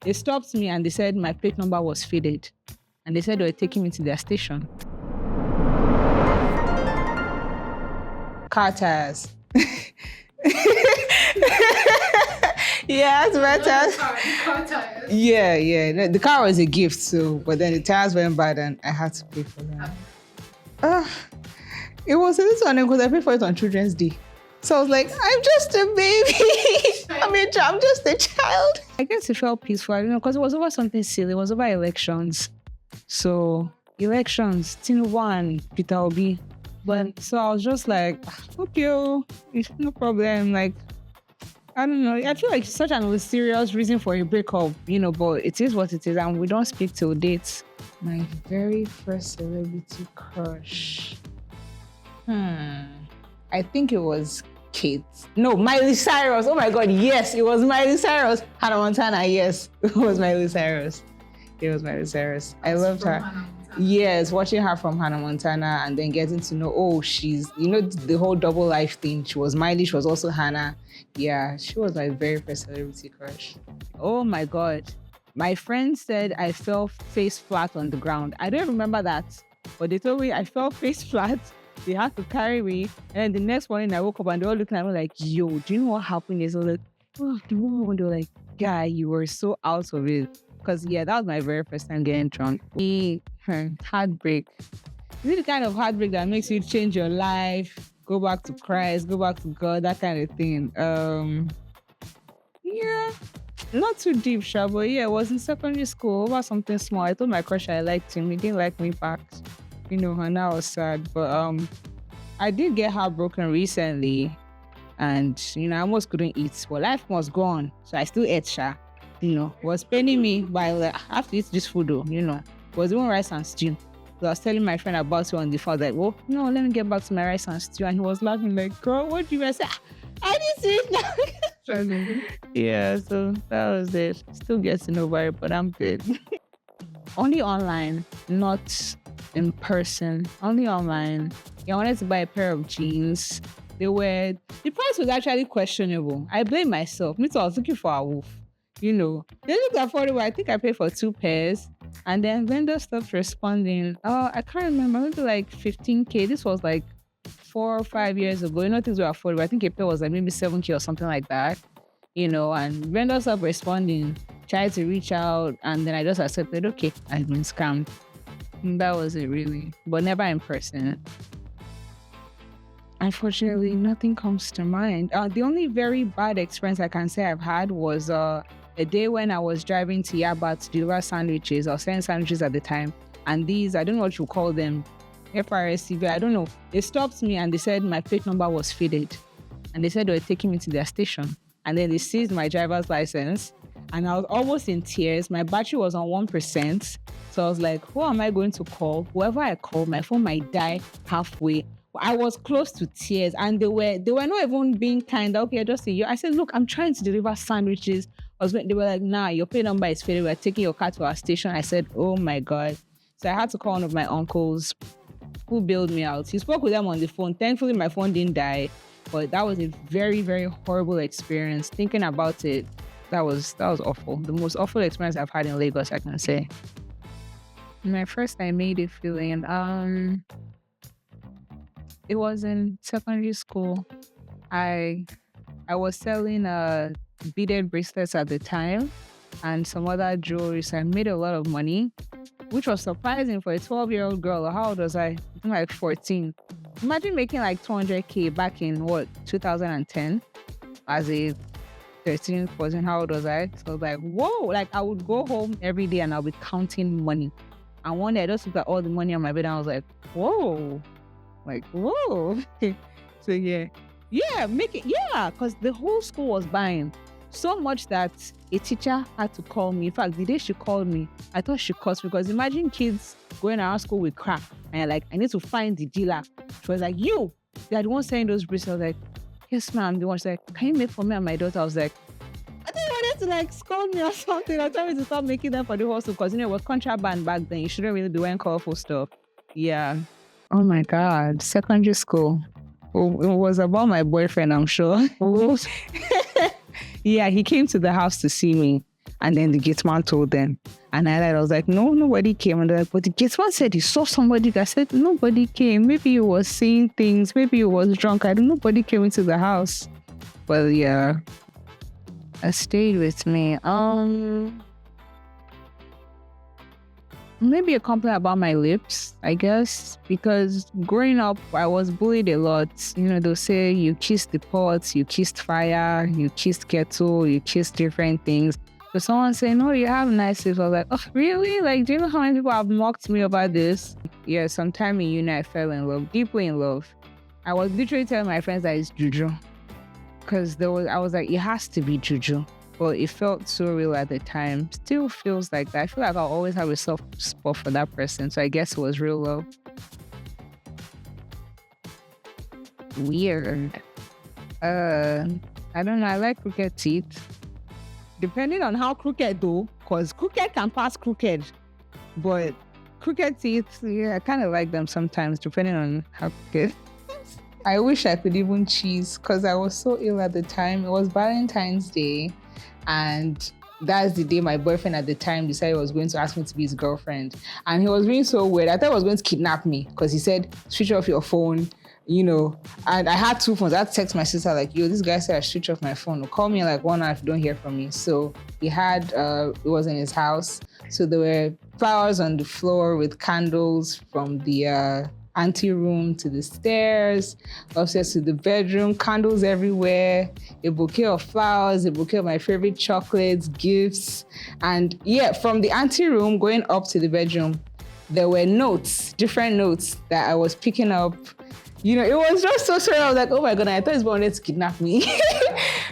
they stopped me and they said my plate number was faded. And they said they were taking me to their station. Car tires. Yeah, it's better. Car tires. Yeah. The car was a gift, so but then the tires went bad and I had to pay for them. It was a little annoying because I paid for it on Children's Day. So I was like, I'm just a baby. I'm just a child. I guess it felt peaceful, because it was over something silly. It was over elections. So elections, Tinubu, Peter Obi. But so I was just like, okay, it's no problem. Like, I don't know. I feel like it's such an serious reason for a breakup, but it is what it is, and we don't speak till dates. My very first celebrity crush. I think it was Kate. No, Miley Cyrus. Oh my God, yes, it was Miley Cyrus. Hannah Montana, yes, it was Miley Cyrus. I loved her. Yes, watching her from Hannah Montana and then getting to know, she's, the whole double life thing. She was Miley, she was also Hannah. Yeah, she was my very first celebrity crush. Oh my God. My friend said I fell face flat on the ground. I don't remember that, but they told me I fell face flat. They had to carry me. And then the next morning I woke up and they were looking at me like, yo, do you know what happened? They were like, the woman, they were like, guy, you were so out of it. Because, that was my very first time getting drunk. Heartbreak. Is it the kind of heartbreak that makes you change your life, go back to Christ, go back to God, that kind of thing? Not too deep, but it was in secondary school over something small. I told my crush I liked him. He didn't like me back. And I was sad. But I did get heartbroken recently. And, I almost couldn't eat. But life must go on. So I still ate, was paining me by like, I have to eat this food though, was doing rice and stew. So I was telling my friend about it on the phone, like, let me get back to my rice and stew. And he was laughing like, girl, what do you say? I didn't see it now. Yeah, so that was it. Still getting over it, but I'm good. Only online, not in person. Only online. I wanted to buy a pair of jeans. The price was actually questionable. I blame myself. Me too, I was looking for a wolf. They looked affordable. I think I paid for 2 pairs. And then vendor stopped responding. I can't remember. Maybe like 15K. This was like 4 or 5 years ago. Things were affordable. I think a pair was like maybe 7K or something like that. And vendor stopped responding. Tried to reach out. And then I just accepted, okay, I've been scammed. And that was it really. But never in person. Unfortunately, nothing comes to mind. The only very bad experience I can say I've had was a day when I was driving to Yaba to deliver sandwiches. I was selling sandwiches at the time. And these, I don't know what you call them, FRSC, I don't know. They stopped me and they said my plate number was faded. And they said they were taking me to their station. And then they seized my driver's license. And I was almost in tears. My battery was on 1%. So I was like, who am I going to call? Whoever I call, my phone might die halfway. I was close to tears and they were not even being kind. Okay, just say you. I said, look, I'm trying to deliver sandwiches. They were like, nah, your pay number is faded. We're taking your car to our station. I said, oh my God. So I had to call one of my uncles who bailed me out. He spoke with them on the phone. Thankfully, my phone didn't die. But that was a very, very horrible experience. Thinking about it, that was awful. The most awful experience I've had in Lagos, I can say. My first time made it feeling, it was in secondary school. I was selling beaded bracelets at the time and some other jewelry. So I made a lot of money, which was surprising for a 12-year-old girl. How old was I? I think like 14. Imagine making like 200K back in 2010 as a 13, 14. How old was I? So I was like, whoa, like I would go home every day and I'll be counting money. And one day I just looked at all the money on my bed and I was like, whoa. Like, whoa. So because the whole school was buying so much that a teacher had to call me. In fact, the day she called me, I thought she cursed because imagine kids going around school with crack and like, I need to find the dealer. She was like, you, they're the one selling those bracelets. I was like, yes, ma'am. The one, she's like, can you make for me and my daughter? I was like, I think you wanted to like scold me or something. I told me to stop making them for the whole school because it was contraband back then. You shouldn't really be wearing colorful stuff. Yeah. Oh my God, secondary school. It was about my boyfriend, I'm sure. Yeah, he came to the house to see me. And then the gate man told them. And I was like, no, nobody came. And they're like, but the gate man said he saw somebody. I said, nobody came. Maybe he was seeing things. Maybe he was drunk. I don't know. Nobody came into the house. But yeah, it stayed with me. Maybe a complaint about my lips, I guess, because growing up, I was bullied a lot. They'll say you kissed the pot, you kissed fire, you kissed kettle, you kissed different things. So someone saying, "No, you have nice lips." I was like, "Oh, really? Like, do you know how many people have mocked me about this?" Yeah, sometime in uni, I fell in love, deeply in love. I was literally telling my friends that it's juju, because I was like, it has to be juju. But it felt so real at the time. Still feels like that. I feel like I'll always have a soft spot for that person. So I guess it was real love. Weird. I don't know. I like crooked teeth. Depending on how crooked though, because crooked can pass crooked. But crooked teeth, yeah, I kind of like them sometimes, depending on how crooked. I wish I could even cheese, because I was so ill at the time. It was Valentine's Day. And that's the day my boyfriend at the time decided he was going to ask me to be his girlfriend. And he was being so weird. I thought he was going to kidnap me, because he said, switch off your phone, And I had 2 phones. I had to text my sister like, yo, this guy said I switch off my phone. Call me in like 1 hour if you don't hear from me. So he had, it was in his house. So there were flowers on the floor with candles from the ante room to the stairs, upstairs to the bedroom, candles everywhere, a bouquet of flowers, a bouquet of my favorite chocolates, gifts. And yeah, from the ante room going up to the bedroom, there were notes, different notes that I was picking up. It was just so surreal. I was like, oh my God, I thought he wanted to kidnap me.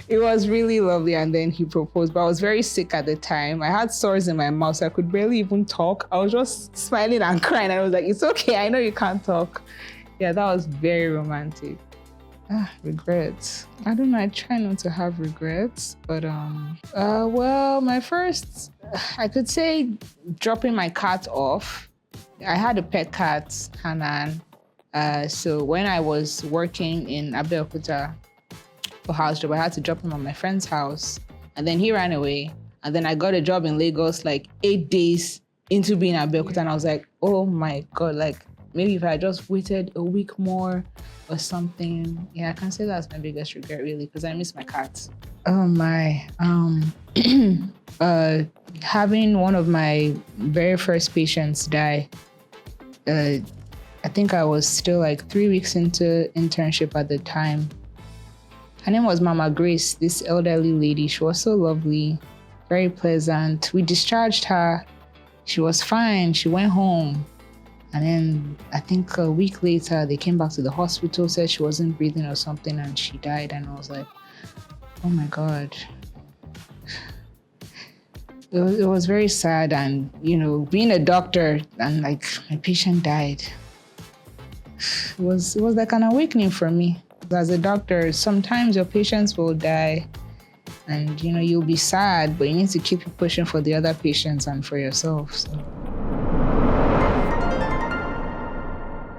It was really lovely. And then he proposed, but I was very sick at the time. I had sores in my mouth, so I could barely even talk. I was just smiling and crying. And I was like, it's okay. I know you can't talk. Yeah, that was very romantic. Regrets. I don't know. I try not to have regrets, but well, my first, I could say dropping my cat off. I had a pet cat, Hanan. So when I was working in Abeokuta for house job, I had to drop him at my friend's house, and then he ran away. And then I got a job in Lagos like 8 days into being at Abeokuta, and I was like, oh my God, like maybe if I just waited a week more or something. Yeah, I can say that's my biggest regret really, because I miss my cat. Oh my, having one of my very first patients die. I think I was still like 3 weeks into internship at the time. Her name was Mama Grace, this elderly lady. She was so lovely, very pleasant. We discharged her. She was fine. She went home. And then I think a week later, they came back to the hospital, said she wasn't breathing or something, and she died. And I was like, oh my God. It was very sad. And, being a doctor and like my patient died. It was like an awakening for me. As a doctor, sometimes your patients will die and, you'll be sad, but you need to keep pushing for the other patients and for yourself. So.